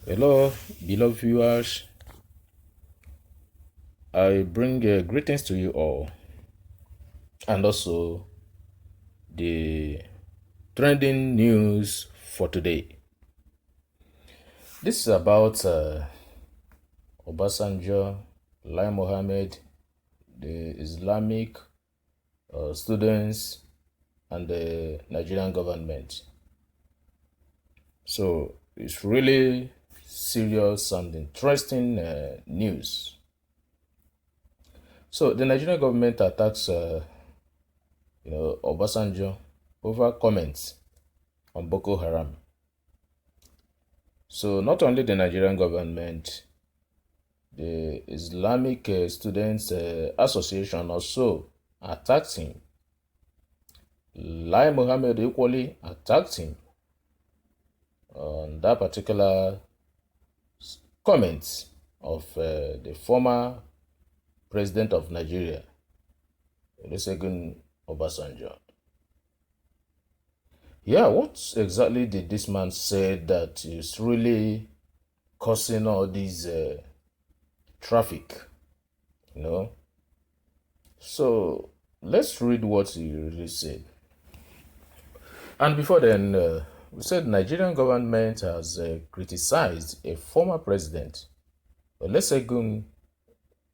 Hello, beloved viewers. I bring greetings to you all, and also the trending news for today. This is about Obasanjo, Lai Mohammed, the Islamic students, and the Nigerian government. So it's really serious and interesting news. So the Nigerian government attacks Obasanjo over comments on Boko Haram. So not only the Nigerian government, the Islamic Students Association also attacked him. Lai Mohammed equally attacked him on that particular comments of the former president of Nigeria, Olusegun Obasanjo. Yeah, what exactly did this man say that is really causing all these traffic, So let's read what he really said. And before then, we said Nigerian government has criticized a former president, Olusegun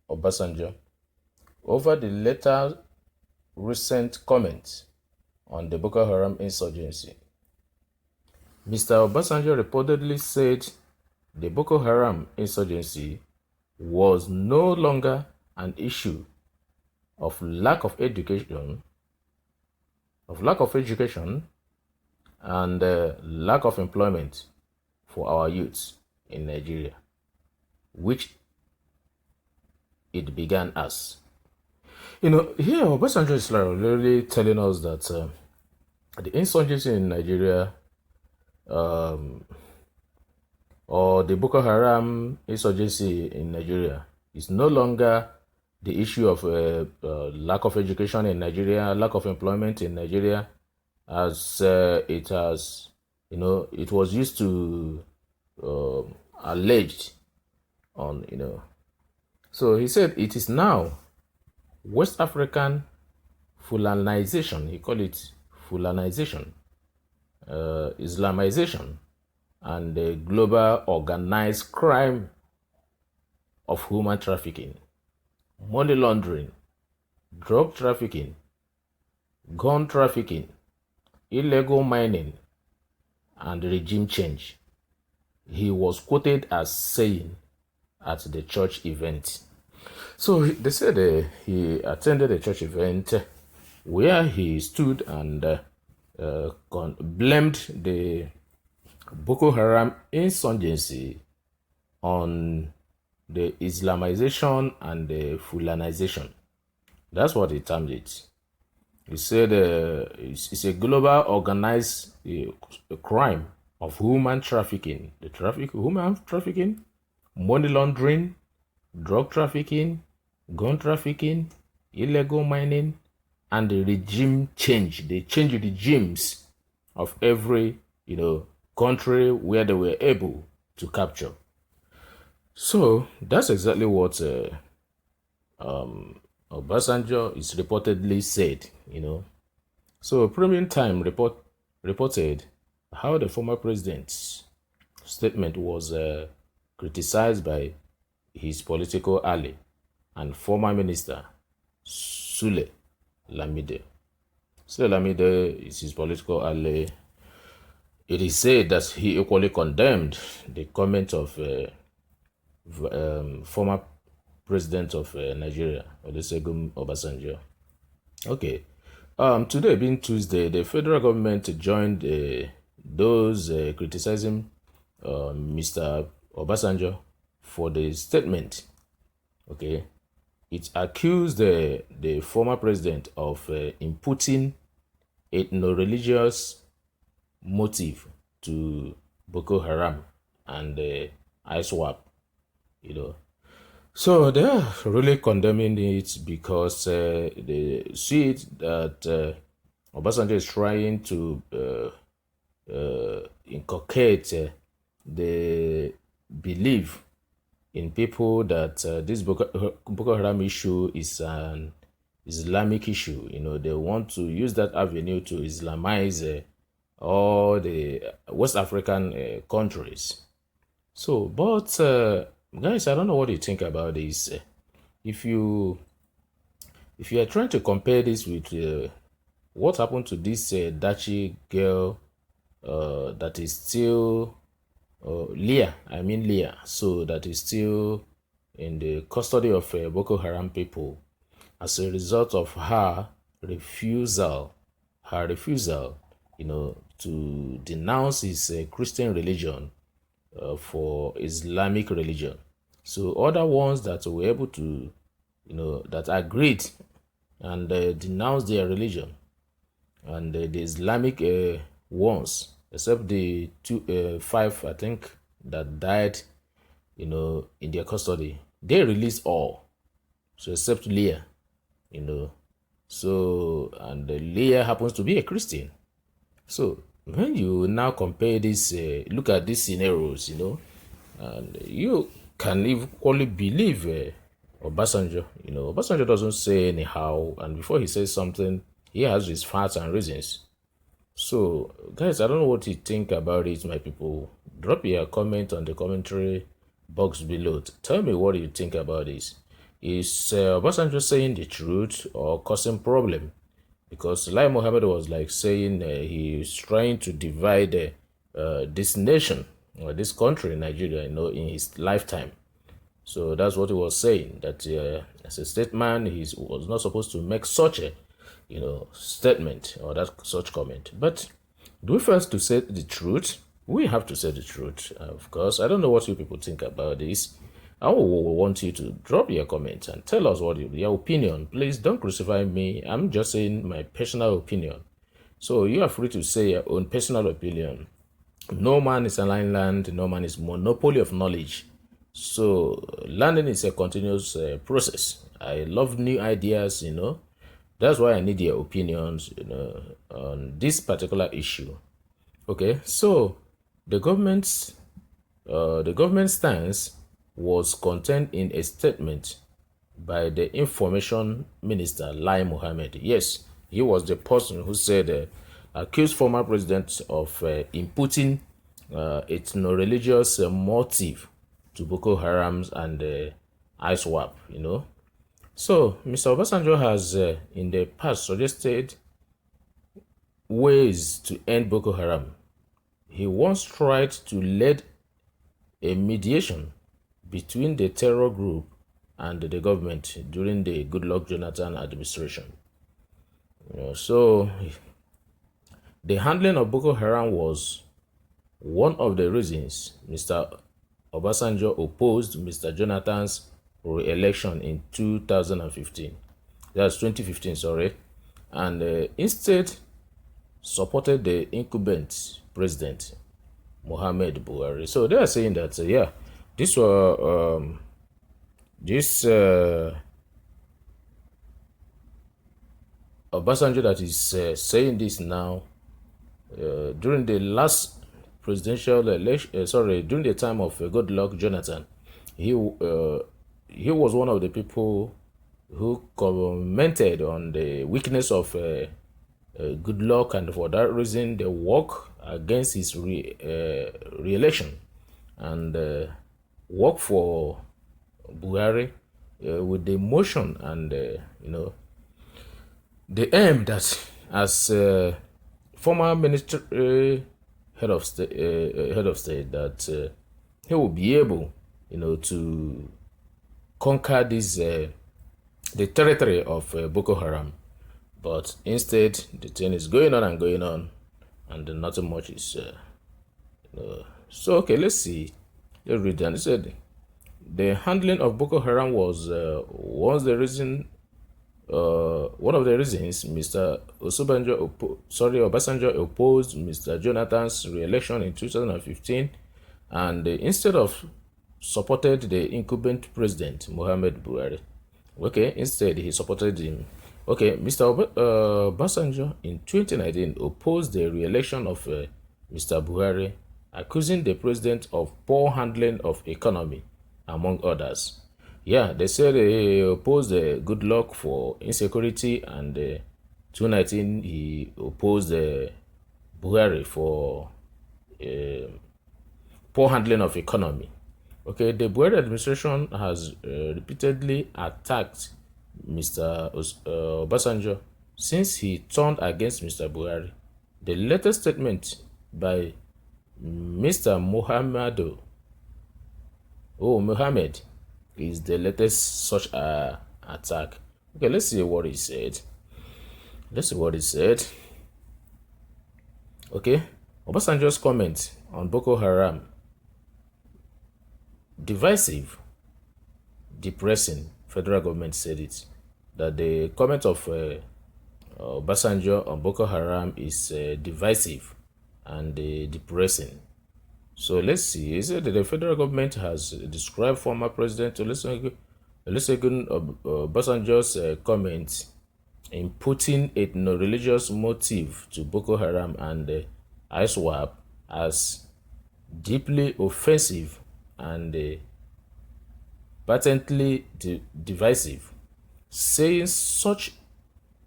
Obasanjo, over the later recent comments on the Boko Haram insurgency. Mr. Obasanjo reportedly said the Boko Haram insurgency was no longer an issue of lack of education and lack of employment for our youths in Nigeria, which it began as. Here Obasanjo is really telling us that the insurgency in Nigeria or the Boko Haram insurgency in Nigeria is no longer the issue of lack of education in Nigeria, lack of employment in Nigeria, as it has, it was used to alleged on, So he said it is now West African Fulanization, he called it Fulanization, Islamization, and the global organized crime of human trafficking, money laundering, drug trafficking, gun trafficking, illegal mining, and regime change. He was quoted as saying at the church event. So they said he attended a church event where he stood and blamed the Boko Haram insurgency on the Islamization and the Fulanization. That's what he termed it. He said it's a global organized crime of human trafficking. Human trafficking, money laundering, drug trafficking, gun trafficking, illegal mining, and the regime change. They change regimes of every, country where they were able to capture. So that's exactly what Obasanjo is reportedly said, So Premium Time reported how the former president's statement was criticized by his political ally and former minister, Sule Lamide. Sule Lamide is his political ally. It is said that he equally condemned the comment of former president of Nigeria, Olusegun Obasanjo. Okay. Today being Tuesday, the federal government joined those criticizing Mr. Obasanjo for the statement. Okay. It accused the former president of imputing ethno-religious motive to Boko Haram and ISWAP, So they are really condemning it because they see it that Obasanjo is trying to inculcate the believe in people that this Boko Haram issue is an Islamic issue. They want to use that avenue to Islamize all the West African countries. So, but guys, I don't know what you think about this. If you are trying to compare this with what happened to this Dachi girl that is still Leah, so that is still in the custody of Boko Haram people as a result of her refusal, to denounce his Christian religion for Islamic religion. So other ones that were able to, that agreed and denounced their religion, and the Islamic ones, except the five, I think, that died, in their custody, they released all. So except Leah, So, and Leah happens to be a Christian. So when you now compare this, look at these scenarios, and you can equally believe Obasanjo. Obasanjo doesn't say anyhow, and before he says something, he has his facts and reasons. So, guys, I don't know what you think about it, my people. Drop your comment on the commentary box below. Tell me what you think about this. Is Obasanjo saying the truth or causing problem? Because Lai Mohammed was like saying he's trying to divide this nation or this country, Nigeria, in his lifetime. So that's what he was saying, that as a statesman, he was not supposed to make such a, statement or such comment. But do we first to say the truth? We have to say the truth, of course. I don't know what you people think about this. I want you to drop your comments and tell us what your opinion. Please don't crucify me. I'm just saying my personal opinion. So you are free to say your own personal opinion. No man is an island. No man is monopoly of knowledge. So learning is a continuous process. I love new ideas, That's why I need your opinions, on this particular issue. Okay, so the government's stance was contained in a statement by the Information Minister Lai Mohammed. Yes, he was the person who said, accused former president of imputing ethno-religious motive to Boko Haram and ISWAP, So, Mr. Obasanjo has in the past suggested ways to end Boko Haram. He once tried to lead a mediation between the terror group and the government during the Goodluck Jonathan administration. So the handling of Boko Haram was one of the reasons Mr. Obasanjo opposed Mr. Jonathan's re-election in 2015. That's 2015, sorry. And instead supported the incumbent president, Muhammad Buhari. So they are saying that, this Obasanjo that is saying this now, during the last presidential election, during the time of Goodluck Jonathan, he was one of the people who commented on the weakness of Goodluck, and for that reason they work against his re-election and work for Buhari with the motion and the aim that as former minister head of state that he will be able to conquer this the territory of Boko Haram. But instead the thing is going on and going on, and nothing much is so okay, let's see. Let's read down. It said the handling of Boko Haram was one of the reasons Mr. Obasanjo opposed Mr. Jonathan's re-election in 2015, and instead of supported the incumbent president Muhammad Buhari. Okay, instead he supported him. Okay, Mr. Obasanjo in 2019 opposed the re-election of Mr. Buhari accusing the president of poor handling of economy, among others. Yeah, they said he opposed Goodluck for insecurity, and 2019 he opposed Buhari for poor handling of economy. Okay, the Buhari administration has repeatedly attacked Mr. Obasanjo since he turned against Mr. Buhari. The latest statement by Mr. Mohammed is the latest such attack. Okay, let's see what he said. Let's see what he said. Okay, Obasanjo's comment on Boko Haram: divisive, depressing. Federal government said it. That the comment of Obasanjo on Boko Haram is divisive and depressing. So let's see. He said that the federal government has described former President Olusegun Obasanjo's comments imputing ethno-religious motive to Boko Haram and ISWAP as deeply offensive and patently divisive, saying such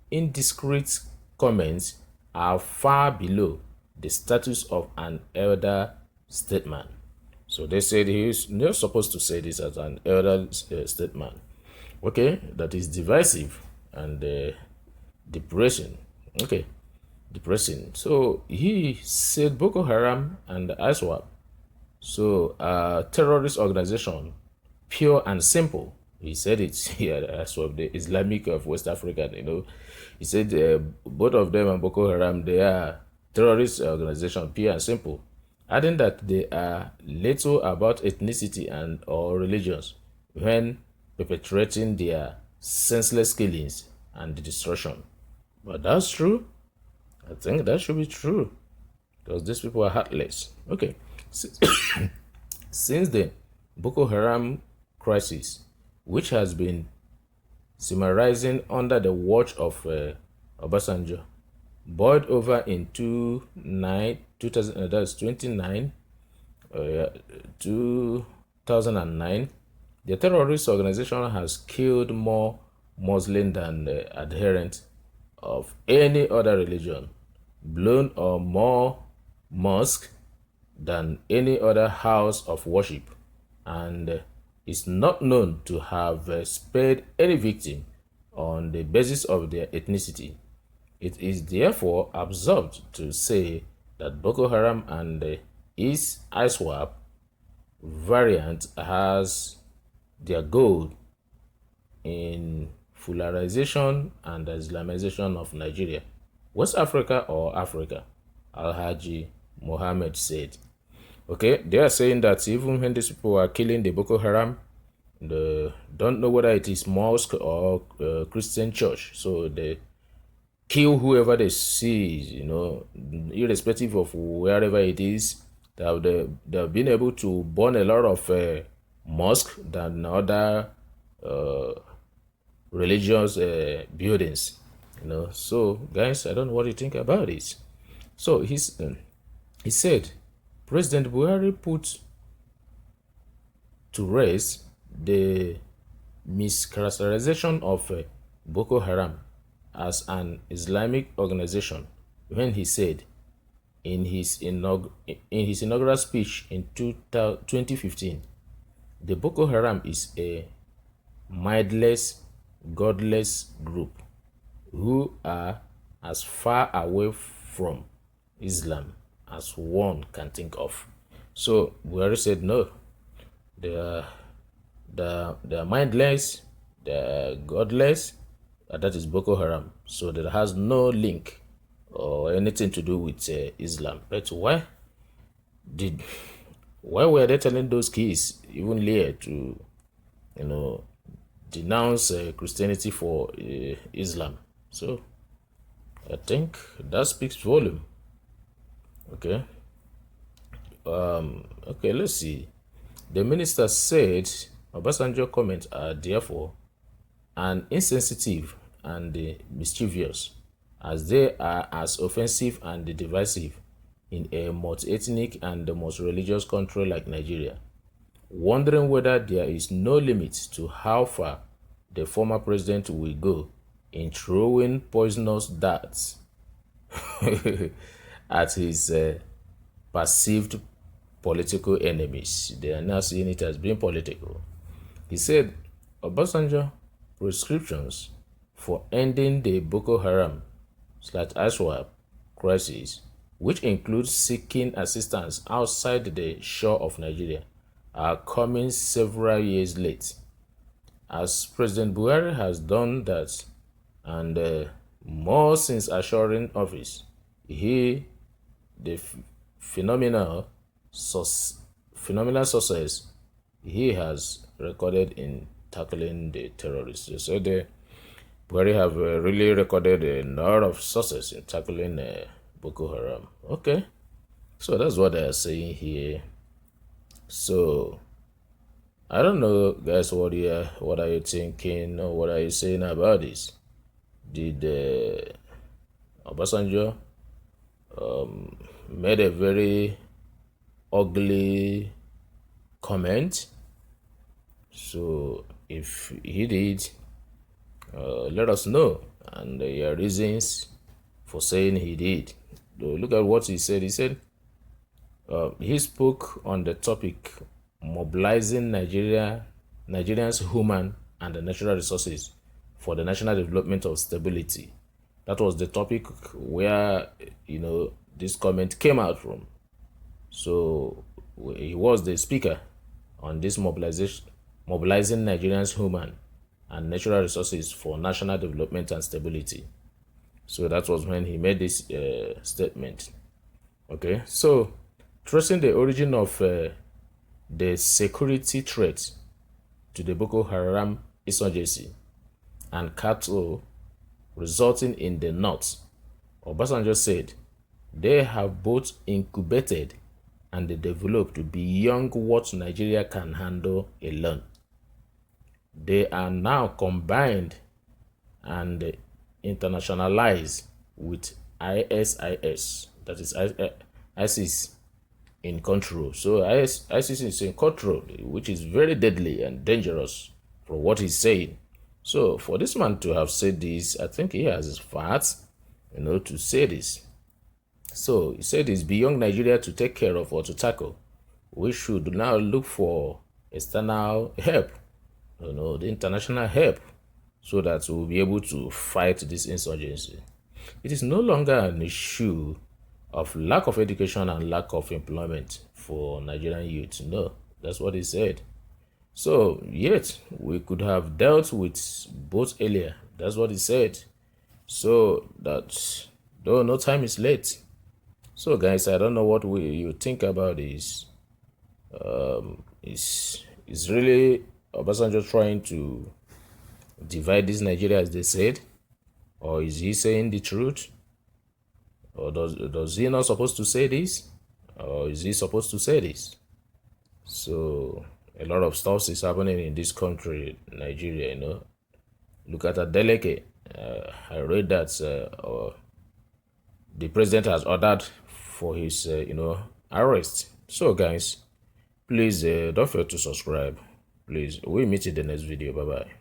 indiscreet comments are far below the status of an elder statesman. So they said he's not supposed to say this as an elder statesman. Okay, that is divisive and depressing. Okay, depressing. So he said Boko Haram and ISWAP, so terrorist organization, pure and simple. He said it here, ISWAP, the Islamic of West Africa. He said both of them and Boko Haram, they are terrorist organization, pure and simple, adding that they are little about ethnicity and or religions when perpetrating their senseless killings and destruction. But that's true. I think that should be true, because these people are heartless. Okay, since the Boko Haram crisis, which has been simmering under the watch of Obasanjo, boiled over in 2009, yeah, 2009, the terrorist organization has killed more Muslims than adherents of any other religion, blown or more mosques than any other house of worship, and is not known to have spared any victim on the basis of their ethnicity. It is therefore absurd to say that Boko Haram and its ISWAP variant has their goal in Fulanization and Islamization of Nigeria, West Africa or Africa, Alhaji Mohammed said. Okay, they are saying that even when these people are killing the Boko Haram, they don't know whether it is mosque or Christian church. So they kill whoever they see, irrespective of wherever it is. They've been able to burn a lot of mosques than other religious buildings. So guys, I don't know what you think about it. So he said President Buhari put to rest the mischaracterization of Boko Haram as an Islamic organization when he said in his inaugural speech in 2015, the Boko Haram is a mindless, godless group who are as far away from Islam as one can think of. So Buhari said no, they are mindless, they are godless, and that is Boko Haram. So that has no link or anything to do with Islam. But why were they telling those kids even later to denounce Christianity for Islam? So I think that speaks volume. Okay. Okay, let's see. The minister said Obasanjo comments are therefore an insensitive and mischievous, as they are as offensive and divisive in a multi-ethnic and the most religious country like Nigeria, wondering whether there is no limit to how far the former president will go in throwing poisonous darts at his perceived political enemies. They are now seeing it as being political. He said Obasanjo prescriptions for ending the Boko Haram / ISWAP crisis, which includes seeking assistance outside the shore of Nigeria, are coming several years late. As President Buhari has done that and more since assuring office, the phenomenal success he has recorded in tackling the terrorists. So the Buhari have really recorded a lot of success in tackling Boko Haram. Okay, so that's what they are saying here. So I don't know, guys, what are you thinking or what are you saying about this? Did Obasanjo made a very ugly comment? So if he did, let us know and your reasons for saying he did. Look at what he said. He said he spoke on the topic mobilizing Nigerians' human and natural resources for the national development of stability. That was the topic where this comment came out from. So he was the speaker on this mobilizing Nigerians' human and natural resources for national development and stability. So that was when he made this statement. Okay, so tracing the origin of the security threat to the Boko Haram insurgency and cattle resulting in the north, Obasanjo said they have both incubated and developed beyond what Nigeria can handle alone. They are now combined and internationalized with ISIS, that is ISIS, in control. So ISIS is in control, which is very deadly and dangerous for what he's saying. So for this man to have said this, I think he has his facts, to say this. So he said it's beyond Nigeria to take care of or to tackle. We should now look for external help, the international help, so that we'll be able to fight this insurgency. It is no longer an issue of lack of education and lack of employment for Nigerian youth. No, that's what he said. So, yet, we could have dealt with both earlier. That's what he said. So, that though no time is late. So, guys, I don't know what you think about this. Is really Obasanjo trying to divide this Nigeria, as they said? Or is he saying the truth? Or does he not supposed to say this? Or is he supposed to say this? So a lot of stuff is happening in this country, Nigeria, Look at Adeleke. I read that the president has ordered for his, arrest. So guys, please don't forget to subscribe. Please, we'll meet in the next video. Bye-bye.